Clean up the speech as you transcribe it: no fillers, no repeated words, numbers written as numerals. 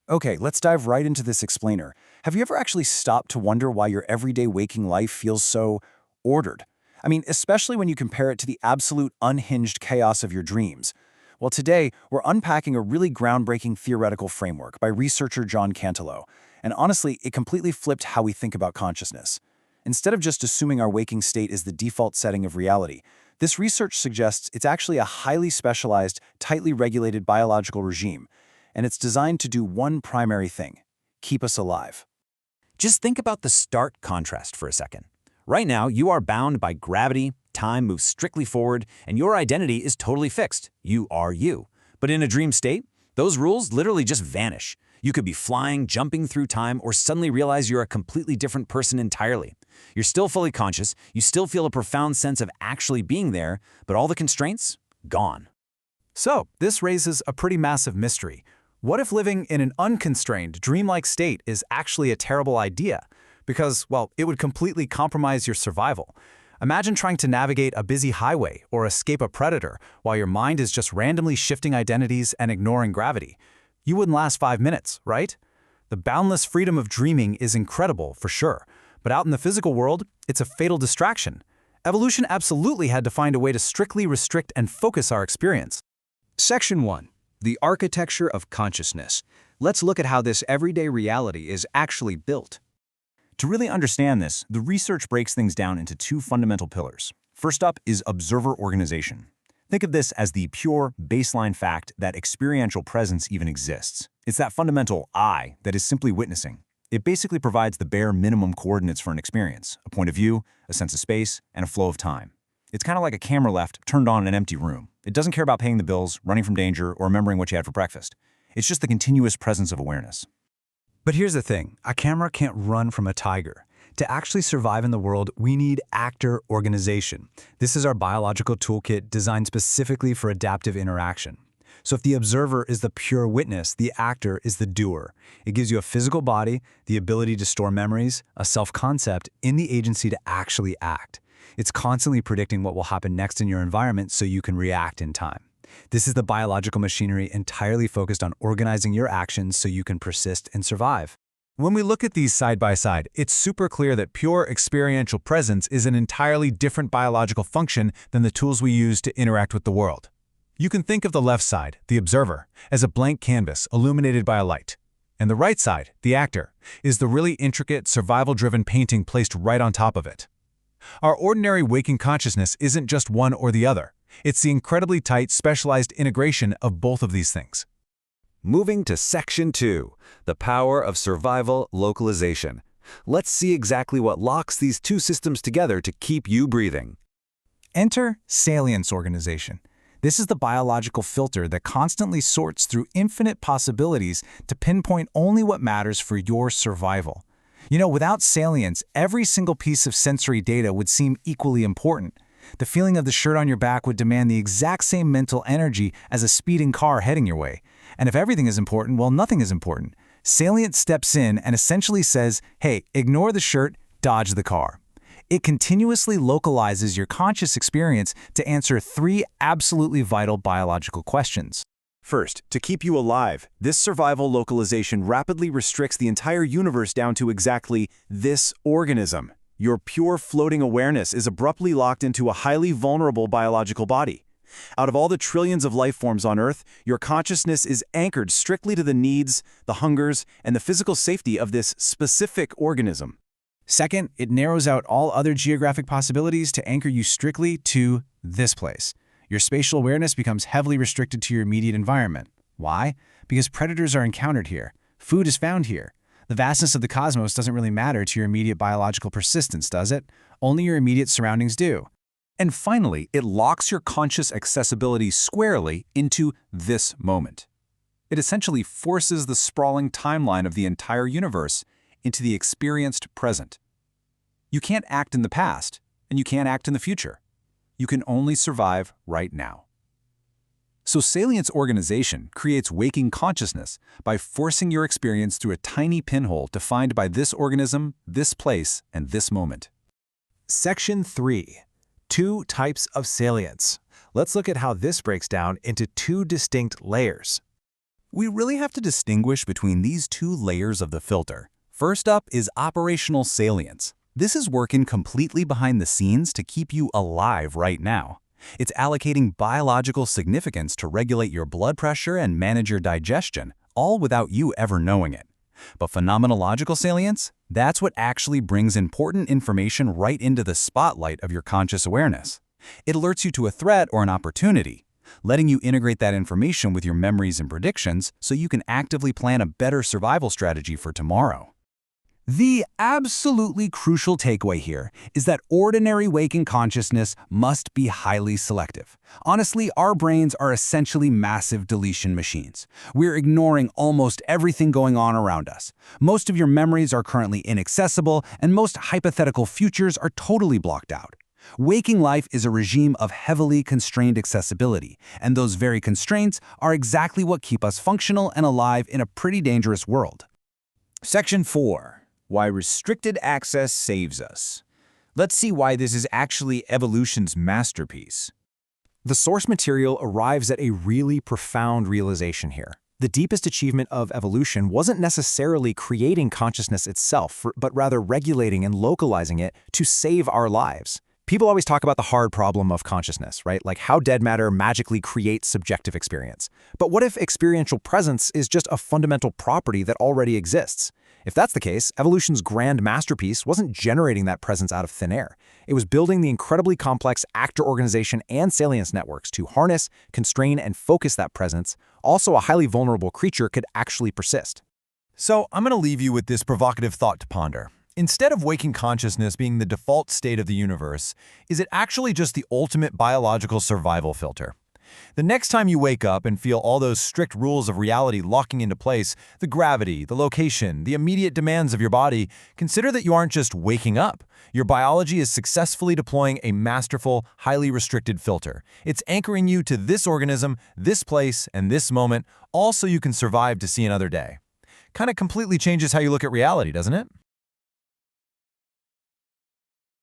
Okay, let's dive right into this explainer. Have you ever actually stopped to wonder why your everyday waking life feels so ordered? I mean, especially when you compare it to the absolute unhinged chaos of your dreams. Well, today, we're unpacking a really groundbreaking theoretical framework by researcher John Cantillo. And honestly, it completely flipped how we think about consciousness. Instead of just assuming our waking state is the default setting of reality, this research suggests it's actually a highly specialized, tightly regulated biological regime, and it's designed to do one primary thing: keep us alive. Just think about the stark contrast for a second. Right now, you are bound by gravity, time moves strictly forward, and your identity is totally fixed. You are you. But in a dream state, those rules literally just vanish. You could be flying, jumping through time, or suddenly realize you're a completely different person entirely. You're still fully conscious, you still feel a profound sense of actually being there, but all the constraints? Gone. So, this raises a pretty massive mystery. What if living in an unconstrained, dreamlike state is actually a terrible idea? Because, well, it would completely compromise your survival. Imagine trying to navigate a busy highway or escape a predator while your mind is just randomly shifting identities and ignoring gravity. You wouldn't last 5 minutes, right? The boundless freedom of dreaming is incredible, for sure. But out in the physical world, it's a fatal distraction. Evolution absolutely had to find a way to strictly restrict and focus our experience. Section 1. The Architecture of Consciousness. Let's look at how this everyday reality is actually built. To really understand this, the research breaks things down into two fundamental pillars. First up is observer organization. Think of this as the pure, baseline fact that experiential presence even exists. It's that fundamental I that is simply witnessing. It basically provides the bare minimum coordinates for an experience: a point of view, a sense of space, and a flow of time. It's kind of like a camera left turned on in an empty room. It doesn't care about paying the bills, running from danger, or remembering what you had for breakfast. It's just the continuous presence of awareness. But here's the thing, a camera can't run from a tiger. To actually survive in the world, we need actor organization. This is our biological toolkit designed specifically for adaptive interaction. So if the observer is the pure witness, the actor is the doer. It gives you a physical body, the ability to store memories, a self-concept, and the agency to actually act. It's constantly predicting what will happen next in your environment so you can react in time. This is the biological machinery entirely focused on organizing your actions so you can persist and survive. When we look at these side by side, it's super clear that pure experiential presence is an entirely different biological function than the tools we use to interact with the world. You can think of the left side, the observer, as a blank canvas illuminated by a light. And the right side, the actor, is the really intricate, survival-driven painting placed right on top of it. Our ordinary waking consciousness isn't just one or the other. It's the incredibly tight, specialized integration of both of these things. Moving to Section 2, the power of survival localization. Let's see exactly what locks these two systems together to keep you breathing. Enter salience organization. This is the biological filter that constantly sorts through infinite possibilities to pinpoint only what matters for your survival. You know, without salience, every single piece of sensory data would seem equally important. The feeling of the shirt on your back would demand the exact same mental energy as a speeding car heading your way. And if everything is important, well, nothing is important. Salience steps in and essentially says, hey, ignore the shirt, dodge the car. It continuously localizes your conscious experience to answer 3 absolutely vital biological questions. First, to keep you alive, this survival localization rapidly restricts the entire universe down to exactly this organism. Your pure floating awareness is abruptly locked into a highly vulnerable biological body. Out of all the trillions of life forms on Earth, your consciousness is anchored strictly to the needs, the hungers, and the physical safety of this specific organism. Second, it narrows out all other geographic possibilities to anchor you strictly to this place. Your spatial awareness becomes heavily restricted to your immediate environment. Why? Because predators are encountered here. Food is found here. The vastness of the cosmos doesn't really matter to your immediate biological persistence, does it? Only your immediate surroundings do. And finally, it locks your conscious accessibility squarely into this moment. It essentially forces the sprawling timeline of the entire universe into the experienced present. You can't act in the past, and you can't act in the future. You can only survive right now. So salience organization creates waking consciousness by forcing your experience through a tiny pinhole defined by this organism, this place, and this moment. Section 3. 2 types of salience. Let's look at how this breaks down into 2 distinct layers. We really have to distinguish between these two layers of the filter. First up is operational salience. This is working completely behind the scenes to keep you alive right now. It's allocating biological significance to regulate your blood pressure and manage your digestion, all without you ever knowing it. But phenomenological salience, that's what actually brings important information right into the spotlight of your conscious awareness. It alerts you to a threat or an opportunity, letting you integrate that information with your memories and predictions so you can actively plan a better survival strategy for tomorrow. The absolutely crucial takeaway here is that ordinary waking consciousness must be highly selective. Honestly, our brains are essentially massive deletion machines. We're ignoring almost everything going on around us. Most of your memories are currently inaccessible, and most hypothetical futures are totally blocked out. Waking life is a regime of heavily constrained accessibility, and those very constraints are exactly what keep us functional and alive in a pretty dangerous world. Section 4. Why restricted access saves us. Let's see why this is actually evolution's masterpiece. The source material arrives at a really profound realization here. The deepest achievement of evolution wasn't necessarily creating consciousness itself, but rather regulating and localizing it to save our lives. People always talk about the hard problem of consciousness, right? Like how dead matter magically creates subjective experience. But what if experiential presence is just a fundamental property that already exists? If that's the case, evolution's grand masterpiece wasn't generating that presence out of thin air. It was building the incredibly complex actor organization and salience networks to harness, constrain, and focus that presence. Also, a highly vulnerable creature could actually persist. So I'm going to leave you with this provocative thought to ponder. Instead of waking consciousness being the default state of the universe, is it actually just the ultimate biological survival filter? The next time you wake up and feel all those strict rules of reality locking into place, the gravity, the location, the immediate demands of your body, consider that you aren't just waking up. Your biology is successfully deploying a masterful, highly restricted filter. It's anchoring you to this organism, this place, and this moment, all so you can survive to see another day. Kind of completely changes how you look at reality, doesn't it?